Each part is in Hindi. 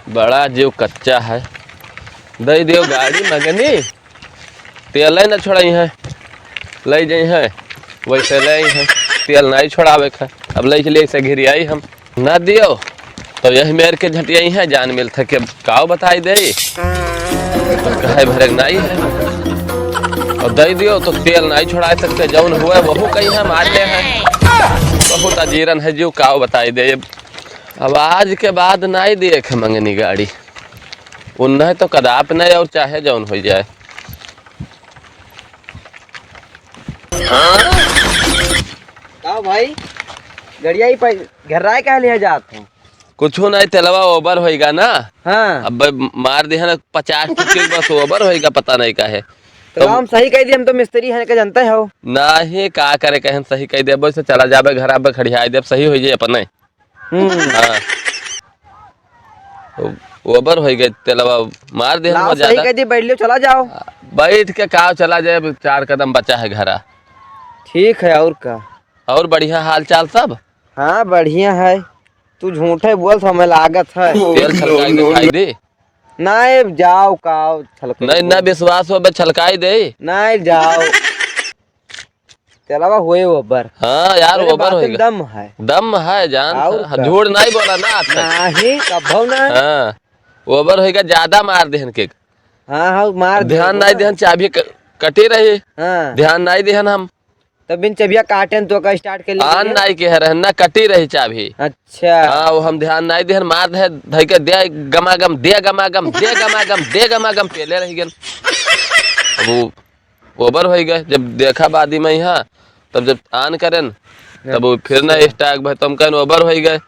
बड़ा जीव कच्चा है। दई दियो गाड़ी मगनी तेल न छोड़ई है, ले जाइ है वैसे ले है, तेल नहीं छोड़ावे है। अब ले चलिए ऐसे घिरियाई हम न दियो तो यही मेर के झटियाई है, जान मिल थे कि काव बताई दे कहे भरे नहीं है। और दे दियो तो तेल नहीं छोड़ा सकते, जौन हुए वहू कहीं हम आते हैं। बहुत अजीरन है जीव, काव बताई दे। अब आज के बाद नहीं देख मंगनी गाड़ी उन्हें तो कदाप नहीं, और चाहे जौन हो जाए। हाँ भाई गड़िया ही घर राय कह लिया जात हूँ। कुछ नहीं, तेलवा ओवर होएगा ना। हाँ अब मार दे ना 50 फुट बस ओवर होएगा, पता नहीं का है। तो हम सही कह दिए, हम तो मिस्त्री है का जानते हो नहीं का करे कहे सही कह दे से चला जाबे घर आबे खड़िया दे सही हो जाए अपने। हाँ ओवर हो गए तेलवा मार दे लाओ सही कह दी, बैठ लियो चला जाओ। बैठ के का चला जाए, 4 कदम बचा है घरा। ठीक है और का, और बढ़िया हाल चाल सब। हाँ बढ़िया है। तू झूठे बोल हमें लागत है। तेल छलकाई दिखाई दे। नहीं जाओ काओ छलक नहीं ना विश्वास हो छलकाई दे। नहीं जाओ तेलावा हुए ओबर। हाँ यार ओबर होएगा, दम है, दम है जान, झूठ नहीं बोला ना आज तक। नहीं कभो ना। हाँ ओवर होएगा, ज्यादा मार देहन के। हाँ हाँ मार ध्यान नहीं देहन, चाबी कटी रही। हाँ ध्यान नहीं देहन हम तब बिन चबिया काटन तो का स्टार्ट कर आन नहीं के रहन ना, कटी रही चाबी। अच्छा हाँ वो हम ध्यान नहीं देहन, मार दे धई के दे गमागम दे गमागम दे गमागम दे गमागम पेले रह गन। वो ओवर हो गए, जब देखा बादी में यहाँ तब जब आन करें तब वो फिर ना स्टार्ट भाई तुम कहन ओवर हो गए।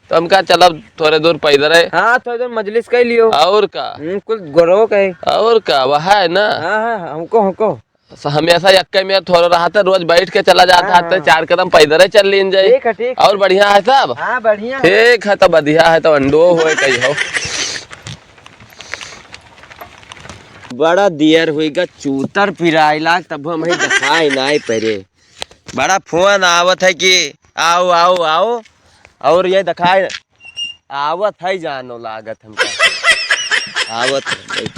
तो हम कहा चलो थोड़े दूर पैदल है। हाँ थोड़ी दूर मजलिस कर लियो। और का कुछ गोरो कहे। और का वह है ना। हाँ हाँ हमको हमेशा यक्के में थोड़ा रहा था, रोज बैठ के चला जाता है। 4 कदम पैदल है चल लीन जाए। ठीक है ठीक। और बढ़िया है सब। हाँ बढ़िया ठीक है तो बढ़िया है, तो अंडो हो कही हो। बड़ा देर हुईगा चूतर पिराइला, तब हम ही दिखाई नहीं परे। बड़ा फोन आवत है कि आओ आओ आओ, और ये दिखाई आवत है, जानो लागत हमका आवत है।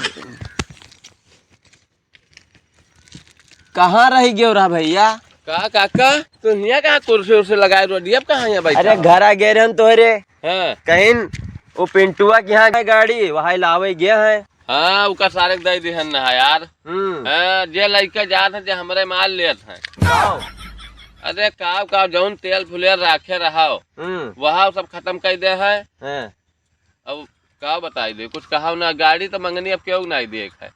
कहाँ रह गयो रहा भैया? का काका तो निया कहाँ कुर्सी उर्सी लगाए रोडी, अब कहाँ यहाँ बैठा? अरे घर आ गए हम तोहरे। हाँ कहीं वो पिंटुआ के यहाँ गाड़ी वहाँ लावे गया है। हाँ उका सारे दे दिहन ना यार। जे लड़के जात है जे हमरे माल लेत है। अरे काव जौन तेल फुलेर राखे रहा वहाँ सब खत्म कर दे है। अब का बताई दे कुछ कहा ना, गाड़ी तो मंगनी अब क्यों नहीं देख है।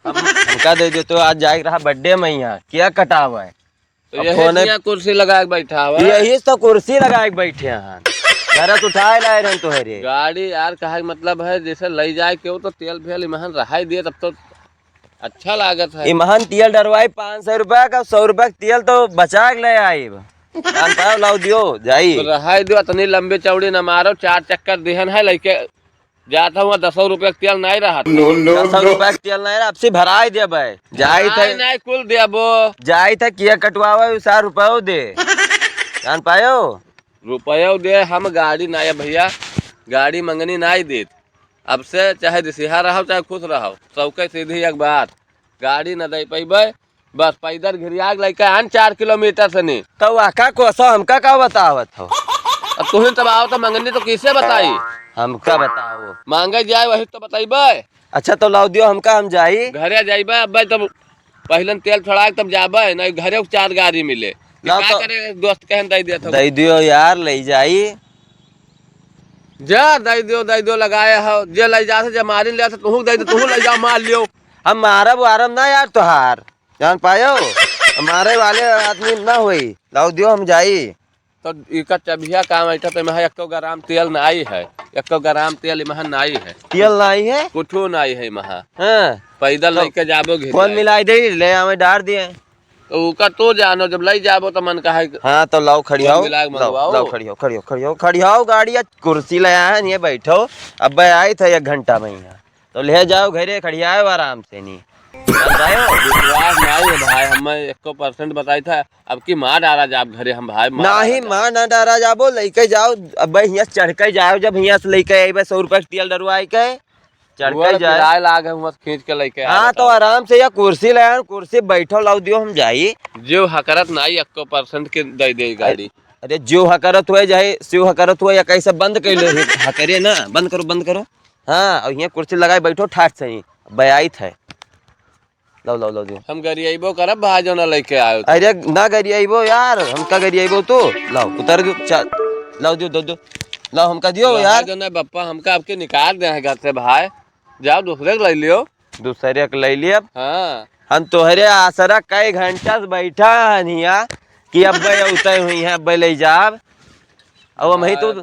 हमका दे दे तो आज जाए रहा बर्थडे में, यहाँ क्या कटावा है। तो यही कुर्सी लगा के बैठा हुआ, यही तो कुर्सी लगा के बैठे हैं। घर उठाए लाए रहे तो है गाड़ी यार कहा मतलब है जैसे ले जाए क्यों, तो तेल फेल इमहन रहा दिए तब तो अच्छा लागत है। इमहन तेल डरवाई 500 रुपया का, 100 रुपया तेल तो बचा के ले आई। लाओ दियो जाई तो रहा दियो, इतनी लंबी चौड़ी न मारो, 4 चक्कर दिहन है लेके जाता हुआ। 10 रुपया तेल नहीं रहा। 10 रुपया तेल नहीं रहा, अब से भराई दे भाई। जाई थे नहीं कुल देबो, जाई था किया कटवावा 100 रुपया दे, जान पायो रुपया दे। हम गाड़ी ना भैया, गाड़ी मंगनी नहीं देत। अब से चाहे दिशा रहो चाहे खुश रहो, सबके सीधी एक बात, गाड़ी न दे पैबे बस पैदल घिरिया लेके आन 4 किलोमीटर से नहीं। तो आका को हमका का बतावत हो। अब तुम तब आओ तो मंगनी तो किसे बताई, हमका बताओ। मांगे जाए वही तो बताइबे। अच्छा तो लाओ दियो हमका, हम जाई घरे जाइबे। अब तब पहले तेल छोड़ा तब जाबे, नहीं घरे 4 गाड़ी मिले। क्या करे दोस्त कहन दे दियो यार, ले जाई जा दे दियो लगाए हो। जे ले जा जे मारी ले तू दे दे, तू ले जा मार लियो। हम मारब वारम ना यार तोहार, जान पायो हमारे वाले आदमी ना हुई। लाओ दियो हम जाई। तो इका चबिया काम ऐठा पे में 1 ग्राम तेल नहीं है, 1 ग्राम तेल इमहन नहीं है। तेल नहीं है, कुछ नहीं है महा। हाँ पैदल लेके जाबो घिर कौन मिलाई दे ले हमें डार दिए। तो उका तो जानो जब ले जाबो तो मन कहे। हाँ तो लाओ खड़ियाओ, लाओ खड़ियाओ गाड़ी, कुर्सी ले आए ये बैठो। अब आई था 1 घंटा में यहाँ, तो ले जाओ घरे खड़ियाओ आराम से। नहीं जान रहे हो? विश्वास नहीं है भाई, हमें 1% बताई था। अब की मार डाला जाब घरे हम भाई, मार नाही डाला माँ ना डरा जाबो, लेके जाओ। अब यहाँ चढ़ के जाओ, जब यहाँ से लेके आई 100 रुपए का तेल डरवाई के चढ़ वो के जाए। किराए लागे हम खींच के लेके आए। हाँ तो आराम से या कुर्सी ले आए, कुर्सी बैठो लाओ दियो हम जाई। जो हकरत नहीं 1% के दे दे गाड़ी। अरे जो हकरत हुए जाए, शिव हकरत हुए या कैसे बंद कर लो हकरे ना, बंद करो बंद करो। हाँ और यहाँ कुर्सी लगाए बैठो ठाट सही बयाई थे। लो लो लो दियो। हम गरियाबो करब भाई जो ना लेके आयो तो। अरे ना गरियाबो यार, हम का गरियाबो तो लाओ उतर दो, लाओ दियो दो दो लाओ हमका दियो भाई यार। जो ना बप्पा हमका आपके निकाल दे हैं घर से भाई, जाओ दूसरे को ले लियो। दूसरे के ले लिया। हाँ हम तोहरे आसरा कई घंटा से बैठा हनिया कि अब उतर हुई है, अब ले जाब। अब हम ही तो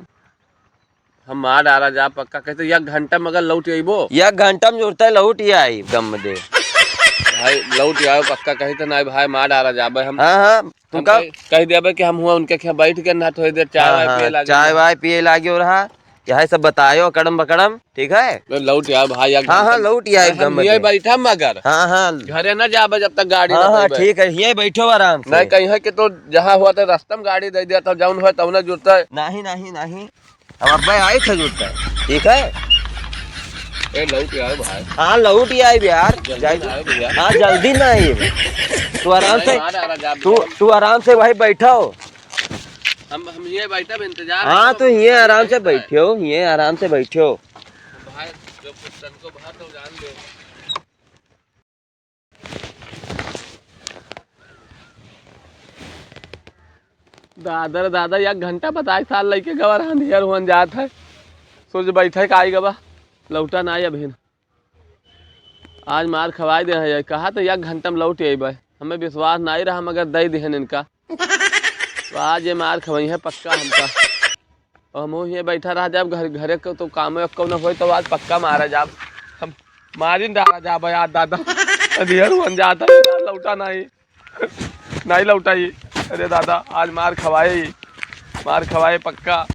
हम मार डाला जा पक्का, कहते 1 घंटा मगर लौट अइबो। 1 घंटा में जुड़ता लौट ही आई गम दे। भाई लौट आओ पक्का, कही तो नहीं भाई मार डाला जाबे हम। हाँ हाँ तुम हम का कह देबे कि हम हुआ उनके यहाँ बैठ के ना थोड़ी देर चाय वाय पिए लागे। चाय वाय पिए लागे हो रहा, यही सब बतायो कड़म बकड़म, ठीक है। तो लौट आओ भाई। हाँ हाँ लौट ही आई गम ये दे। बैठा मगर हाँ हाँ घरे ना जाबे जब तक गाड़ी हाँ ना हाँ देबे। ठीक है, यही बैठो आराम से। नहीं कहीं है कि तो जहाँ हुआ था रास्ता में गाड़ी दे दिया था, जौन हुआ तब ना जुड़ता है। नहीं नहीं नहीं हम अब आई थे जुड़ता है, ठीक है। ए लौट आओ भाई, हाँ लौट ही आई यार, जल्दी ना आओ भैया। हाँ जल्दी ना आई, तू आराम से, मार डाला जाबे। तू आराम से भाई बैठो। हम ये बैठा भी इंतजार। हाँ तो ये आराम से बैठो, ये आराम से बैठो। भाई जो कुछ तन को बाहर तो जान दे। दादा रे दादा 1 घंटा बताए साल लेके गवा अंधियर हुन जात है, सोच बैठे का आई गवा लौटा ना आई अभी। आज मार खवाई दे है, कहा तो 1 घंटा में लौट अबे, हमें विश्वास नहीं रहा मगर दे दिहन इनका। तो आज ये मार खवाई है पक्का हमका। और हम ये बैठा रहा जब घरे को तो काम न हो तो आज पक्का मारा जाब हम, मारिन डाला जाब यार दादा। अंधियर हुन जाता है, लौटा नहीं नहीं लौटाई। अरे दादा आज मार खवाए पक्का।